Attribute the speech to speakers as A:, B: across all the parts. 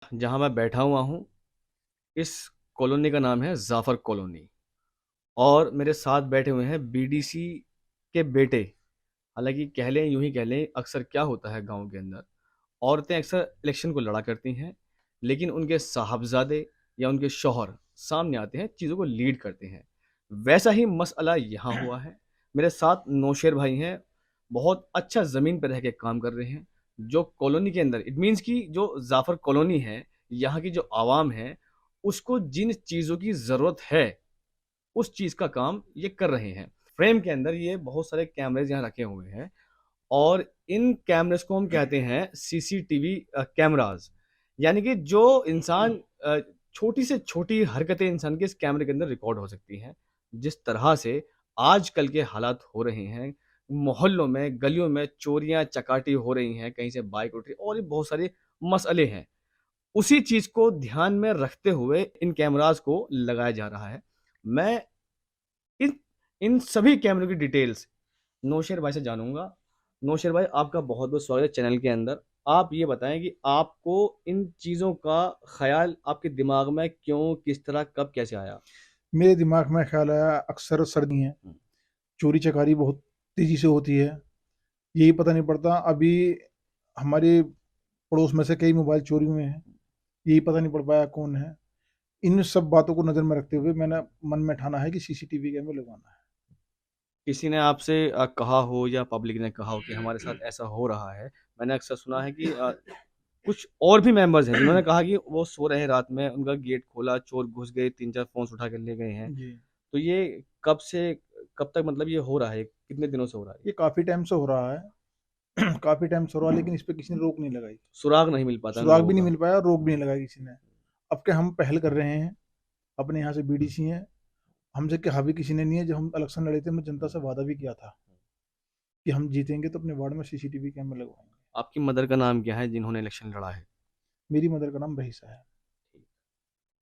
A: जहाँ मैं बैठा हुआ हूँ, इस कॉलोनी का नाम है ज़ाफ़र कॉलोनी और मेरे साथ बैठे हुए हैं बीडीसी के बेटे। हालाँकि कह लें, यूँ ही कह लें, अक्सर क्या होता है गाँव के अंदर, औरतें अक्सर इलेक्शन को लड़ा करती हैं, लेकिन उनके साहबज़ादे या उनके शौहर सामने आते हैं, चीज़ों को लीड करते हैं। वैसा ही मसला यहाँ हुआ है। मेरे साथ नौशेर भाई हैं, बहुत अच्छा ज़मीन पे रह के काम कर रहे हैं। जो कॉलोनी के अंदर इट मीन्स कि जो ज़ाफ़र कॉलोनी है, यहाँ की जो आवाम है, उसको जिन चीज़ों की ज़रूरत है, उस चीज़ का काम ये कर रहे हैं। फ्रेम के अंदर ये बहुत सारे कैमरेज़ यहाँ रखे हुए हैं और इन कैमरेज़ को हम कहते हैं सीसीटीवी कैमराज़। यानी कि जो इंसान छोटी से छोटी हरकतें इंसान के इस कैमरे के अंदर रिकॉर्ड हो सकती हैं। जिस तरह से आजकल के हालात हो रहे हैं, मोहल्लों में, गलियों में चोरियाँ चकाटी हो रही हैं, कहीं से बाइक उठ रही है और भी बहुत सारे मसले हैं। उसी चीज़ को ध्यान में रखते हुए इन कैमराज़ को लगाया जा रहा है। मैं इन इन सभी कैमरों की डिटेल्स नौशेर भाई से जानूँगा। नौशेर भाई, आपका बहुत-बहुत स्वागत है चैनल के अंदर। आप ये बताएँ कि आपको इन चीज़ों का ख़्याल आपके दिमाग में क्यों, किस तरह, कब, कैसे आया?
B: मेरे दिमाग में ख्याल आया, अक्सर सर्दी है,
A: हुँ,
B: चोरी चकारी बहुत तेजी से होती है। यही पता नहीं पड़ता, अभी हमारे पड़ोस में से कई मोबाइल चोरी हुए हैं। यही पता नहीं पड़ पाया कौन है। इन सब बातों को नज़र में रखते हुए मैंने मन में ठाना है कि सीसीटीवी कैमरा लगवाना है।
A: किसी ने आपसे कहा हो या पब्लिक ने कहा हो कि हमारे साथ ऐसा हो रहा है। मैंने अक्सर सुना है कि कुछ और भी मेंबर्स हैं जिन्होंने कहा कि वो सो रहे हैं रात में, उनका गेट खोला, चोर घुस गए, 3-4 फ़ोन्स उठा के ले गए हैं।
B: जी,
A: तो ये कब से कब तक मतलब ये हो रहा है? कितने दिनों से हो रहा है?
B: ये काफ़ी टाइम से हो रहा है। काफ़ी टाइम से हो रहा है, लेकिन इस पे किसी ने रोक नहीं लगाई।
A: सुराग नहीं मिल पाता इन
B: सुराग
A: लोगों
B: भी नहीं
A: का।
B: मिल पाया, रोक भी नहीं लगाई किसी ने। अब के हम पहल कर रहे हैं, अपने यहाँ से बीडीसी हैं, हमसे कहा भी किसी ने नहीं है। जब हम इलेक्शन लड़े थे, मैं जनता से वादा भी किया था कि हम जीतेंगे तो अपने वार्ड में सीसीटीवी कैमरा लगवाएंगे।
A: आपकी मदर का नाम क्या है जिन्होंने इलेक्शन लड़ा है?
B: मेरी मदर का नाम रहीसा है।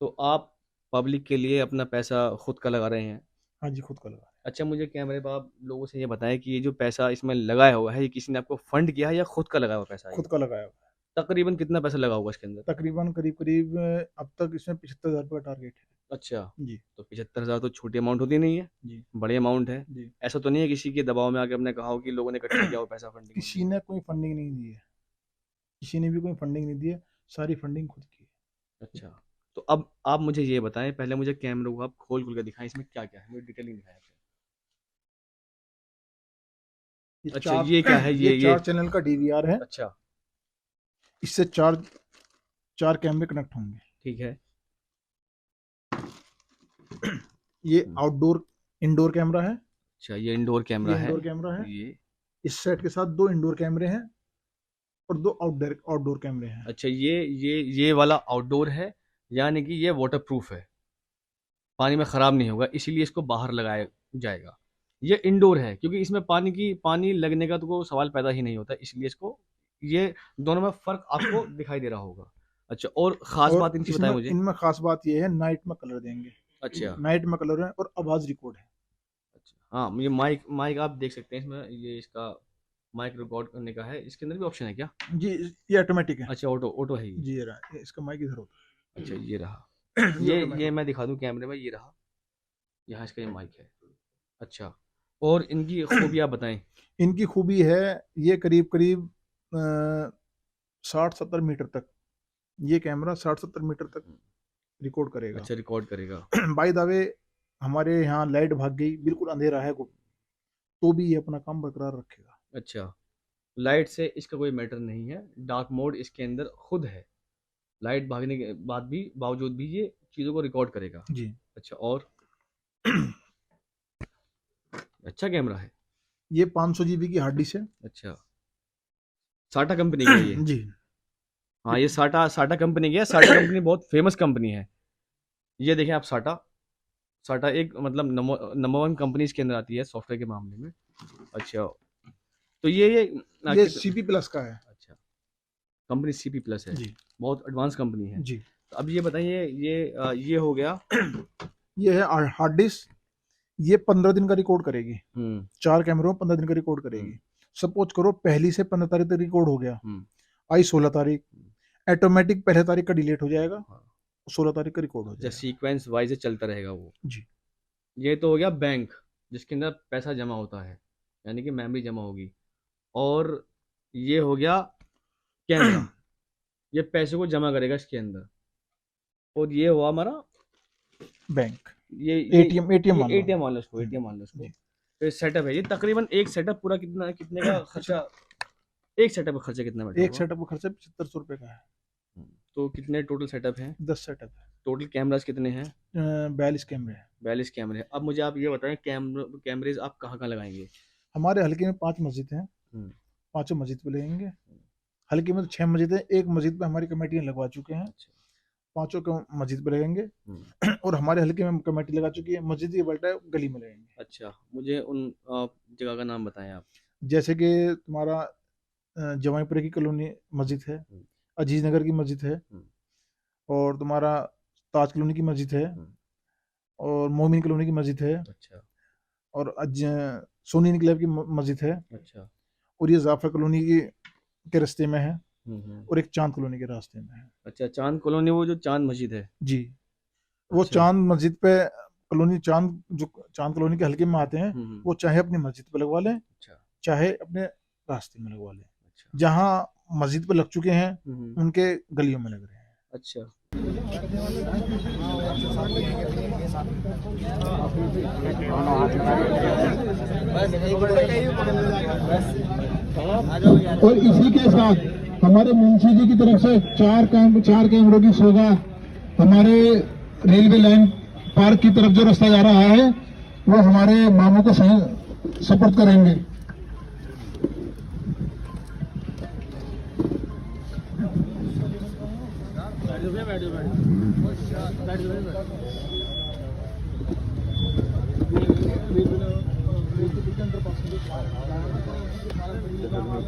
A: तो आप पब्लिक के लिए अपना पैसा खुद का लगा रहे हैं।
B: हाँ जी, खुद का लगा है।
A: अच्छा, मुझे कैमरे पे आप लोगों से ये बताएँ कि ये जो पैसा इसमें लगाया हुआ है, ये किसी ने आपको फंड किया है या खुद का लगाया हुआ पैसा है
B: खुद
A: ये?
B: का लगाया हुआ है।
A: तकरीबन कितना पैसा लगा होगा इसके अंदर?
B: तकरीबन करीब-करीब अब तक इसमें 75,000 रुपए का टारगेट
A: अच्छा,
B: है। जी,
A: तो 75,000 तो छोटी अमाउंट होती नहीं है,
B: जी,
A: बड़ी अमाउंट है।
B: जी।
A: ऐसा तो नहीं है किसी के दबाव में आके आपने कहा हो कि लोगों ने इकट्ठा किया हो पैसा
B: किसी
A: फंडिंग-वंडिंग?
B: ने कोई फंडिंग नहीं दी है। किसी ने भी कोई फंडिंग नहीं दी है। सारी फंडिंग खुद की है।
A: अच्छा, तो अब आप मुझे ये बताएँ, पहले मुझे कैमरे को आप खोल-खोल के दिखाएँ, इसमें क्या-क्या है? मुझे डिटेलिंग दिखाएँ आप।
B: ये
A: अच्छा,
B: 4
A: ये क्या है?
B: ये
A: ये
B: 4 चैनल का डीवीआर है।
A: अच्छा,
B: इससे 4 कैमरे कनेक्ट होंगे।
A: ठीक है।
B: ये
A: हुँ,
B: आउटडोर इंडोर कैमरा है।
A: अच्छा, ये इंडोर
B: ये
A: कैमरा है।
B: इंडोर कैमरा है।
A: ये
B: इस सेट के साथ 2 इंडोर कैमरे हैं और 2 आउटडोर कैमरे हैं।
A: अच्छा, ये वाला आउटडोर है, यानी कि ये वाटरप्रूफ है, पानी में ख़राब नहीं होगा, इसीलिए इसको बाहर लगाया जाएगा। ये इंडोर है क्योंकि इसमें पानी लगने का तो कोई सवाल पैदा ही नहीं होता, इसलिए इसको ये दोनों में फ़र्क आपको दिखाई दे रहा होगा। अच्छा, और ख़ास
B: और
A: बात इनकी बताएँ
B: इसमें
A: मुझे।
B: इनमें खास बात ये है, नाइट में कलर देंगे।
A: अच्छा,
B: नाइट में कलर है और आवाज़ रिकॉर्ड है।
A: अच्छा। हाँ, ये माइक माइक आप देख सकते हैं इसमें, ये इसका माइक रिकॉर्ड करने का है। इसके अंदर भी ऑप्शन है क्या?
B: जी, ये ऑटोमेटिक है।
A: अच्छा, ऑटो ऑटो है ये।
B: जी, ये रहा, इसका माइक इधर होता
A: अच्छा, ये रहा।
B: है। ये
A: ये
B: ऑटोमेटिक
A: मैं
B: है।
A: दिखा दूँ कैमरे में, ये रहा। यहाँ इसका ये माइक है। अच्छा, और इनकी खूबियाँ बताएँ?
B: इनकी खूबी है, ये करीब-करीब 60-70 मीटर तक, ये कैमरा 60-70 मीटर तक रिकॉर्ड करेगा।
A: अच्छा, रिकॉर्ड करेगा।
B: बाय द वे, हमारे यहाँ लाइट भाग गई, बिल्कुल अंधेरा है, तो भी ये अपना काम बरकरार रखेगा।
A: अच्छा, लाइट से इसका कोई मैटर नहीं है, डार्क मोड इसके अंदर खुद है। लाइट भागने के बाद भी बावजूद भी ये चीज़ों को रिकॉर्ड करेगा।
B: जी।
A: अच्छा, और अच्छा कैमरा है।
B: ये 500 जीबी की हार्ड डिस्क है।
A: अच्छा, साटा कंपनी का है ये।
B: जी।
A: हाँ, ये साटा साटा कंपनी की है। साटा कंपनी बहुत फेमस कंपनी है। ये देखें आप, साटा साटा एक मतलब नंबर 1 कंपनी इसके अंदर आती है सॉफ्टवेयर के मामले में। अच्छा, तो ये
B: ये
A: कित
B: सीपी प्लस का है।
A: अच्छा, कंपनी सीपी प्लस है,
B: जी,
A: बहुत एडवांस कंपनी है।
B: जी।
A: तो अब ये बताइए, ये हो गया।
B: ये है हार्ड डिस्क। ये 15 दिन का रिकॉर्ड करेगी।
A: हुँ,
B: 4 कैमरों में 15 दिन का रिकॉर्ड
A: हुँ,
B: करेगी। सपोज करो पहली से 15 तारीख तक रिकॉर्ड हो गया।
A: हुँ,
B: आई 16 तारीख,
A: हुँ।
B: ऑटोमेटिक पहले तारीख का डिलीट हो जाएगा,
A: हाँ।
B: 16 तारीख का रिकॉर्ड हो
A: जैसे
B: जाएगा।
A: सीक्वेंस वाइज चलता रहेगा वो।
B: जी।
A: ये तो हो गया बैंक, जिसके अंदर पैसा जमा होता है, यानी कि मेमोरी जमा होगी। और ये हो गया कैमरा, ये पैसे को जमा करेगा इसके अंदर। और ये हुआ हमारा
B: बैंक,
A: ये
B: एटीएम मान लो।
A: एटीएम मान लो इसको, एटीएम मान लो इसको। तो सेटअप है ये, तकरीबन एक सेटअप पूरा कितने का खर्चा, एक सेटअप का खर्चा कितना बैठा
B: एक
A: होगा?
B: सेटअप का खर्चा 7500 रुपये का है।
A: तो कितने टोटल सेटअप हैं?
B: 10 सेटअप है।
A: टोटल कैमरास कितने हैं?
B: 42 कैमरे हैं।
A: 42 कैमरे। अब मुझे आप ये बताएं, कैमरेज आप कहाँ कहाँ लगाएंगे?
B: हमारे हल्के में 5 मस्जिद हैं,
A: हम्म,
B: 5 मस्जिद पे लगेंगे। हल्के में तो 6 मस्जिद है, एक मस्जिद पे हमारी कमेटियाँ लगवा चुके हैं,
A: अच्छा।
B: 5 को मस्जिद पे लगेंगे।
A: हम्म,
B: और हमारे हल्के में कमेटी लगा चुकी है, मस्जिद ये बल्टा है, गली में लगेंगे।
A: अच्छा, मुझे उन जगह का नाम बताएं आप।
B: जैसे कि तुम्हारा जवाईपुरे की कॉलोनी मस्जिद है,
A: हम्म,
B: अजीज नगर की मस्जिद है,
A: हम्म,
B: और तुम्हारा ताज कॉलोनी की मस्जिद है,
A: हम्म,
B: और मोमिन कॉलोनी की मस्जिद है,
A: अच्छा,
B: और सोनी इनकलाब की मस्जिद है,
A: अच्छा,
B: और ये जाफर कॉलोनी के रास्ते में है,
A: हम्म,
B: और एक चांद कॉलोनी के रास्ते में है।
A: अच्छा, चांद कॉलोनी, वो जो चांद मस्जिद है।
B: जी, वो
A: अच्छा।
B: चांद मस्जिद पे कॉलोनी, चांद जो चांद कॉलोनी के हल्के में आते हैं,
A: हम्म,
B: वो चाहे अपनी मस्जिद पे लगवा लें,
A: अच्छा,
B: चाहे अपने रास्ते में लगवा लें।
A: अच्छा,
B: जहाँ मस्जिद पे लग चुके हैं
A: हम्म,
B: उनके गलियों में लग रहे हैं।
A: अच्छा।
C: और इसी के साथ हमारे मुंशी जी की तरफ से 4 कैमरों की सौगात हमारे रेलवे लाइन पार्क की तरफ जो रास्ता जा रहा है वो हमारे मामू को सपोर्ट करेंगे।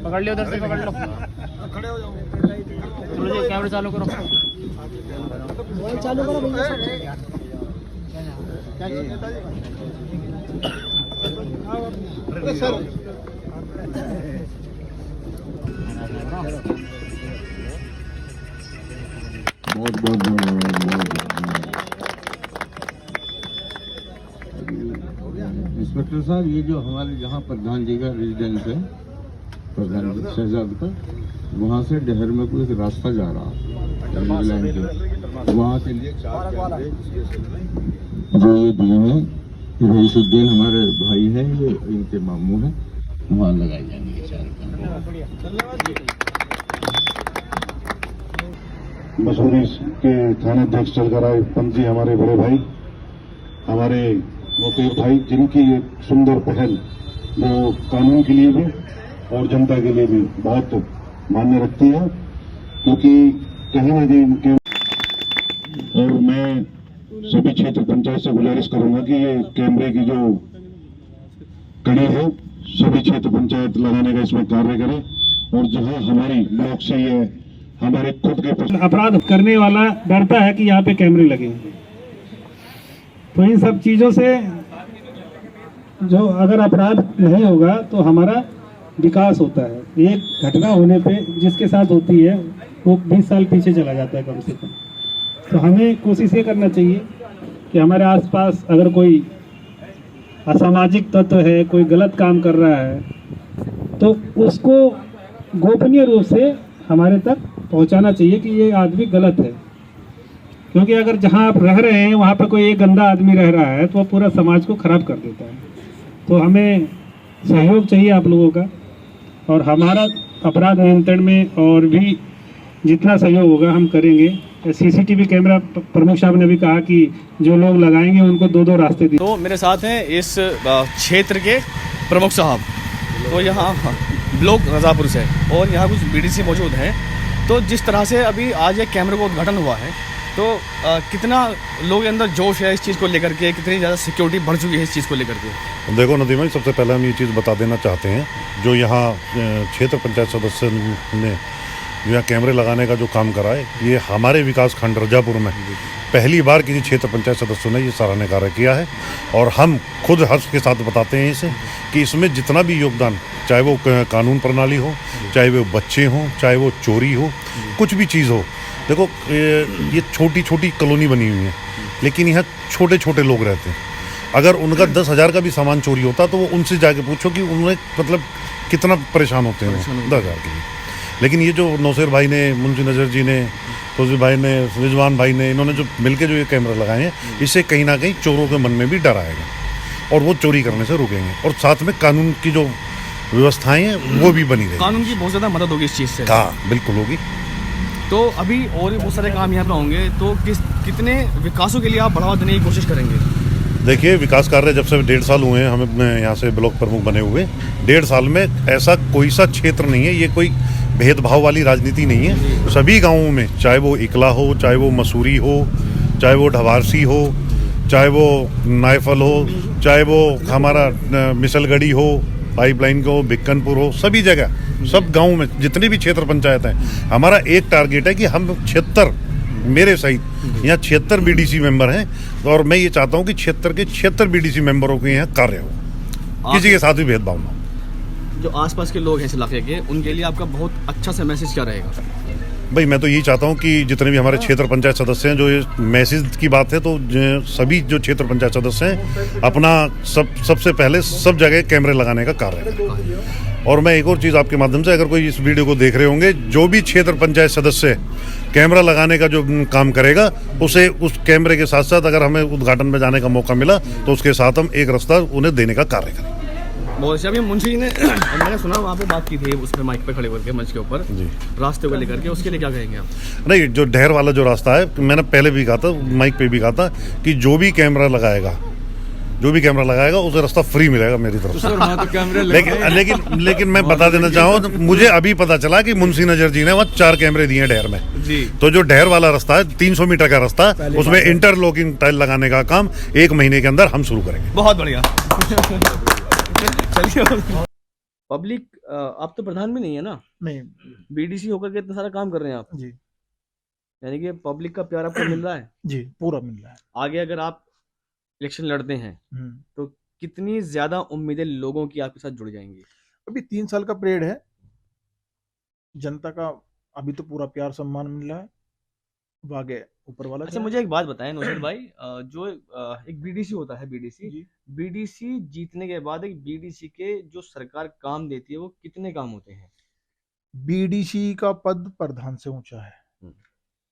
D: पकड़ लियो, उधर से पकड़ लो, खड़े हो जाओ, थोड़ा सा कैमरा चालू करो, मोबाइल चालू करो भैया।
C: सर बहुत बहुत इंस्पेक्टर साहब, ये जो हमारे जहाँ प्रधान जी का रेजिडेंस है, प्रधान जी शहजाद का, वहाँ से डहर में कोई रास्ता जा रहा है लाइन के, वहाँ के लिए 4 कैमरे जो ये दिए हैं, रईसुद्दीन हमारे भाई हैं, ये इनके मामू हैं, वहाँ लगाए जाएंगे 4 कैमरे। मसूरी के थाना अध्यक्ष चलकर आए पंत जी, हमारे बड़े भाई, हमारे मोतीर भाई, जिनकी एक सुंदर पहल वो कानून के लिए भी और जनता के लिए भी बहुत मान्य रखती है, क्योंकि कहीं ना कहीं इनके। और मैं सभी क्षेत्र पंचायत से गुजारिश करूंगा कि ये कैमरे की जो कड़ी है सभी क्षेत्र पंचायत लगाने का इसमें कार्य करें, और जहां हमारी ब्लॉक से ये हमारे खुद के
E: अपराध करने वाला डरता है कि यहाँ पे कैमरे लगे, तो इन सब चीज़ों से जो अगर अपराध नहीं होगा तो हमारा विकास होता है। एक घटना होने पे जिसके साथ होती है वो 20 साल पीछे चला जाता है कम से कम। तो हमें कोशिश ये करना चाहिए कि हमारे आसपास अगर कोई असामाजिक तत्व है, कोई गलत काम कर रहा है, तो उसको गोपनीय रूप से हमारे तक पहुंचाना चाहिए कि ये आदमी गलत है। क्योंकि अगर जहां आप रह रहे हैं वहां पर कोई एक गंदा आदमी रह रहा है तो वो पूरा समाज को खराब कर देता है। तो हमें सहयोग चाहिए आप लोगों का, और हमारा अपराध नियंत्रण में और भी जितना सहयोग होगा हम करेंगे। सीसीटीवी कैमरा प्रमुख साहब ने भी कहा कि जो लोग लगाएंगे उनको 2-2 रास्ते दिए।
A: तो मेरे साथ हैं इस क्षेत्र के प्रमुख साहब, तो यहाँ ब्लॉक रजापुर से, और यहाँ कुछ बीडीसी मौजूद हैं। तो जिस तरह से अभी आज एक कैमरे का उद्घाटन हुआ है, तो कितना लोगों के अंदर जोश है इस चीज़ को लेकर के, कितनी ज़्यादा सिक्योरिटी बढ़ चुकी है इस चीज़ को लेकर के?
F: देखो नदीम भाई, सबसे पहले हम ये चीज़ बता देना चाहते हैं, जो यहाँ क्षेत्र पंचायत सदस्य ने
C: जो यहाँ कैमरे लगाने का जो काम करा है, ये हमारे विकास खंड रजापुर में पहली बार किसी क्षेत्र पंचायत सदस्यों ने ये सराहनीय कार्य किया है। और हम खुद हर्ष के साथ बताते हैं इसे कि इसमें जितना भी योगदान, चाहे वो कानून प्रणाली हो, चाहे वो बच्चे हों, चाहे वो चोरी हो, कुछ भी चीज़ हो। देखो ये छोटी छोटी कॉलोनी बनी हुई है, लेकिन यहाँ छोटे छोटे लोग रहते हैं। अगर उनका 10,000 का भी सामान चोरी होता तो वो उनसे जाके पूछो कि उन्हें मतलब कितना परेशान होते हैं 10,000 के लिए। लेकिन ये जो नौसेर भाई ने, मुंशी नजर जी ने, तोजी भाई ने, रिजवान भाई ने, इन्होंने जो मिलके जो ये कैमरा लगाए हैं, इससे कहीं ना कहीं चोरों के मन में भी डर आएगा और वो चोरी करने से रुकेंगे। और साथ में कानून की जो व्यवस्थाएं हैं वो भी बनी रहेगी।
A: कानून की बहुत ज़्यादा मदद होगी इस चीज़ से।
C: हाँ बिल्कुल होगी।
A: तो अभी और भी बहुत सारे काम यहाँ पर होंगे, तो कितने विकासों के लिए आप बढ़ावा देने की कोशिश करेंगे?
C: देखिए, विकास कार्य जब से 1.5 साल हुए हैं हमें यहाँ से ब्लॉक प्रमुख बने हुए, 1.5 साल में ऐसा कोई सा क्षेत्र नहीं है, ये कोई भेदभाव वाली राजनीति नहीं है। सभी गांवों में, चाहे वो इकला हो, चाहे वो मसूरी हो, चाहे वो ढवारसी हो, चाहे वो नायफल हो, चाहे वो हमारा मिसलगढ़ी हो, पाइपलाइन को बिक्कनपुर हो, सभी जगह, सब गाँव में जितनी भी क्षेत्र पंचायत हैं, हमारा एक टारगेट है कि हम 76, मेरे सहित यहाँ 76 बीडीसी मेंबर हैं और मैं ये चाहता हूँ कि 76 बीडीसी मेंबरों के यहाँ कार्य हो, किसी के साथ भी भेदभाव ना हो।
A: जो आसपास के लोग हैं इस इलाके के, उनके लिए आपका बहुत अच्छा सा मैसेज क्या रहेगा?
C: भाई मैं तो यही चाहता हूँ कि जितने भी हमारे क्षेत्र पंचायत सदस्य हैं, जो ये मैसेज की बात है, तो सभी जो क्षेत्र पंचायत सदस्य हैं अपना सबसे पहले सब जगह कैमरे लगाने का कार्य करें। और मैं एक और चीज़ आपके माध्यम से, अगर कोई इस वीडियो को देख रहे होंगे, जो भी क्षेत्र पंचायत सदस्य कैमरा लगाने का जो काम करेगा, उसे उस कैमरे के साथ साथ अगर हमें उद्घाटन में जाने का मौका मिला तो उसके साथ हम एक रास्ता उन्हें देने का कार्य करें।
A: बहुत अच्छा। अभी मुंशी जी ने मैंने सुना वहाँ पे बात की थी, उसमें माइक पे खड़े करके मंच के ऊपर
C: जी,
A: रास्ते को लेकर के, उसके लिए क्या कहेंगे आप?
C: नहीं, जो ढेर वाला जो रास्ता है, मैंने पहले भी कहा था, माइक पे भी कहा था कि जो भी कैमरा लगाएगा उसे रास्ता फ्री मिलेगा मेरी तरफ से। लेकिन मैं बता देना चाहूँ, मुझे अभी पता चला कि मुंशी नजर जी ने वहाँ 4 कैमरे दिए ढेर में जी। तो जो ढेर वाला रास्ता है, 300 मीटर का रास्ता, उसमें इंटरलॉकिंग टाइल लगाने का काम 1 महीने के अंदर हम शुरू करेंगे।
A: बहुत बढ़िया। चलिए, पब्लिक, आप तो प्रधान भी नहीं है ना?
B: नहीं।
A: बीडीसी होकर के इतना सारा काम कर रहे हैं आप
B: जी।
A: यानी कि पब्लिक का प्यार आपको मिल रहा है?
B: जी, पूरा मिल रहा है।
A: आगे अगर आप इलेक्शन लड़ते हैं तो कितनी ज्यादा उम्मीदें लोगों की आपके साथ जुड़ जाएंगी?
B: अभी 3 साल का पीरियड है, जनता का अभी तो पूरा प्यार सम्मान मिल रहा है, अब आगे ऊपर वाला।
A: अच्छा, मुझे एक बात बताएं नौशद भाई, जो एक बीडीसी होता है, बीडीसी जीतने के बाद एक बीडीसी के जो सरकार काम देती है, वो कितने काम होते हैं?
B: बीडीसी का पद प्रधान से ऊंचा है।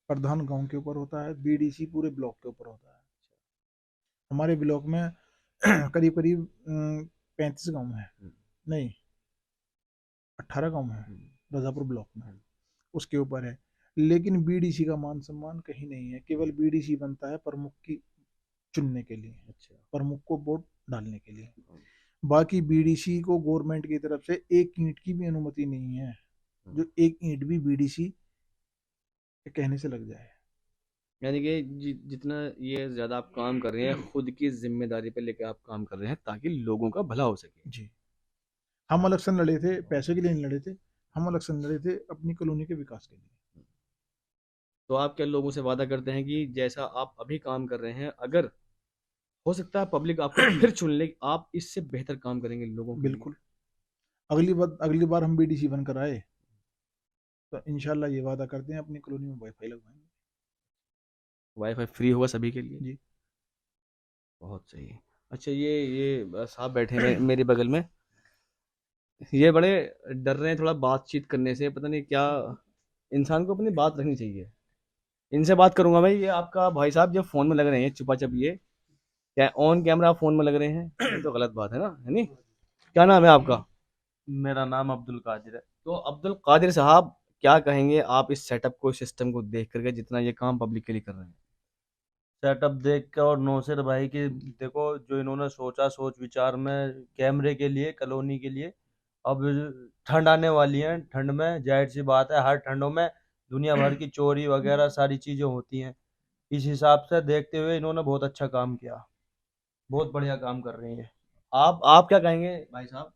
B: प्रधान गांव के ऊपर होता है, बीडीसी पूरे ब्लॉक के ऊपर होता है। हमारे ब्लॉक में करीब 35 गांव है, नहीं 18 गांव है रजापुर ब्लॉक में, उसके ऊपर है। लेकिन बीडीसी का मान सम्मान कहीं नहीं है, केवल बीडीसी बनता है प्रमुख की चुनने के लिए। अच्छा। प्रमुख को वोट डालने के लिए। बाकी बीडीसी को गवर्नमेंट की तरफ से 1 ईंट की भी अनुमति नहीं है, जो 1 ईंट भी बीडीसी के कहने से लग जाए।
A: यानी कि जितना ये ज्यादा आप काम कर रहे हैं, खुद की जिम्मेदारी पे लेकर आप काम कर रहे हैं ताकि लोगों का भला हो सके।
B: जी। हम इलेक्शन लड़े थे, पैसे के लिए नहीं लड़े थे, हम इलेक्शन लड़े थे अपनी कॉलोनी के विकास के लिए।
A: तो आप क्या लोगों से वादा करते हैं कि जैसा आप अभी काम कर रहे हैं, अगर हो सकता है पब्लिक आपको फिर चुन ले, आप इससे बेहतर काम करेंगे लोगों के लिए?
B: बिल्कुल। अगली बार हम बीडीसी बनकर आए तो इंशाल्लाह ये वादा करते हैं अपनी कॉलोनी में वाईफाई लगवाएंगे।
A: वाईफाई फ्री होगा सभी के लिए?
B: जी।
A: बहुत सही। अच्छा, ये साहब बैठे हैं मेरे बगल में, ये बड़े डर रहे हैं थोड़ा बातचीत करने से, पता नहीं क्या। इंसान को अपनी बात रखनी चाहिए। इनसे बात करूंगा भाई। ये आपका भाई साहब जो फोन में लग रहे हैं चुपाचाप, ये क्या ऑन कैमरा फोन में लग रहे हैं? ये तो गलत बात है ना, है नहीं? क्या नाम है आपका?
F: मेरा नाम अब्दुल कादिर है।
A: तो अब्दुल कादिर साहब, क्या कहेंगे आप इस सेटअप को, सिस्टम को देख करके, जितना ये काम पब्लिक के लिए कर रहे हैं?
F: सेटअप देख के और नौसेर भाई की, देखो जो इन्होंने सोचा, सोच विचार में कैमरे के लिए, कॉलोनी के लिए। अब ठंड आने वाली है, ठंड में जाहिर सी बात है, हर ठंडों में दुनिया भर की चोरी वगैरह सारी चीज़ें होती हैं। इस हिसाब से देखते हुए इन्होंने बहुत अच्छा काम किया, बहुत बढ़िया काम कर रही है।
A: आप क्या कहेंगे भाई साहब?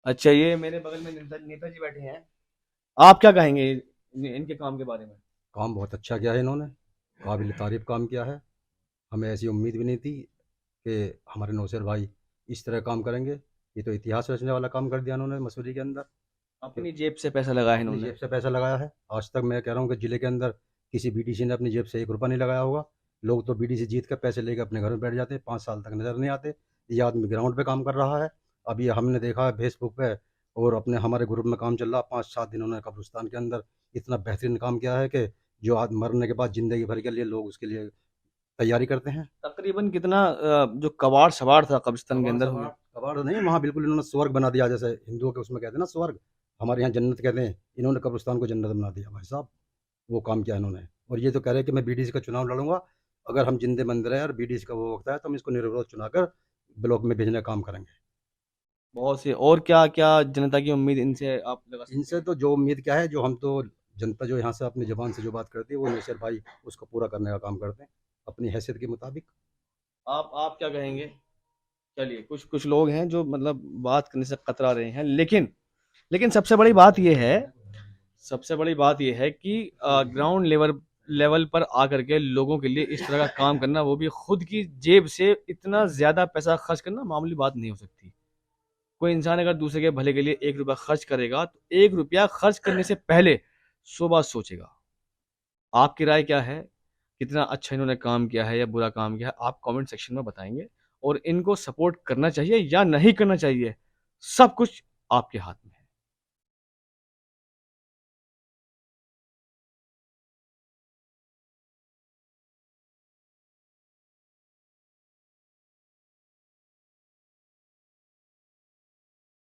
A: अच्छा, ये मेरे बगल में नेताजी बैठे हैं, आप क्या कहेंगे इनके काम के बारे में?
G: काम बहुत अच्छा किया है इन्होंने, काबिल तारीफ़ काम किया है। हमें ऐसी उम्मीद भी नहीं थी कि हमारे नौसेर भाई इस तरह काम करेंगे। ये तो इतिहास रचने वाला काम कर दिया इन्होंने मसूरी के अंदर।
A: अपनी जेब से पैसा लगाया है
G: अपनी
A: इन्होंने।
G: जेब से पैसा लगाया है। आज तक मैं कह रहा हूँ कि ज़िले के अंदर किसी बीडीसी ने अपनी जेब से 1 रुपया नहीं लगाया होगा। लोग तो बीडीसी जीत कर पैसे लेकर अपने घर में बैठ जाते हैं, 5 साल तक नज़र नहीं आते। ये आदमी ग्राउंड पे काम कर रहा है। अभी हमने देखा है फेसबुक पे और अपने हमारे ग्रुप में काम चल रहा है, 5-7 दिन उन्होंने कब्रिस्तान के अंदर इतना बेहतरीन काम किया है कि जो आज मरने के बाद ज़िंदगी भर के लिए लोग उसके लिए तैयारी करते हैं।
A: तकरीबन कितना जो कबाड़ सवाड़ था कब्रिस्तान के अंदर
G: कबाड़ कबाड़ नहीं, वहाँ बिल्कुल इन्होंने स्वर्ग बना दिया, जैसे हिंदुओं के उसमें कहते हैं ना स्वर्ग, हमारे यहाँ जन्नत कहते हैं, इन्होंने कब्रिस्तान को जन्नत बना दिया भाई साहब। वो काम किया इन्होंने। और ये तो कह रहे हैं कि मैं बीडीसी का चुनाव लड़ूंगा, अगर हम जिंदे मंद रहे और बीडीसी का वो वक्त आया तो हम इसको निर्विरोध चुनाकर ब्लॉक में भेजने का काम करेंगे।
A: बहुत से और क्या क्या जनता की उम्मीद इनसे आप लगा सकते
G: इनसे तो जो उम्मीद क्या है, जो हम तो जनता जो यहाँ से अपनी ज़बान से जो बात करती है वो नौसेर भाई उसको पूरा करने का काम करते हैं अपनी हैसियत के मुताबिक।
A: हैं? आप क्या कहेंगे? चलिए, कुछ कुछ लोग हैं जो मतलब बात करने से कतरा रहे हैं, लेकिन लेकिन सबसे बड़ी बात ये है कि ग्राउंड लेवल पर आकर के लोगों के लिए इस तरह का काम करना, वो भी खुद की जेब से इतना ज़्यादा पैसा खर्च करना मामूली बात नहीं हो सकती। कोई इंसान अगर दूसरे के भले के लिए 1 रुपया खर्च करेगा, तो 1 रुपया खर्च करने से पहले 100 बार सोचेगा। आपकी राय क्या है? कितना अच्छा इन्होंने काम किया है या बुरा काम किया है, आप कमेंट सेक्शन में बताएंगे। और इनको सपोर्ट करना चाहिए या नहीं करना चाहिए, सब कुछ आपके हाथ में है।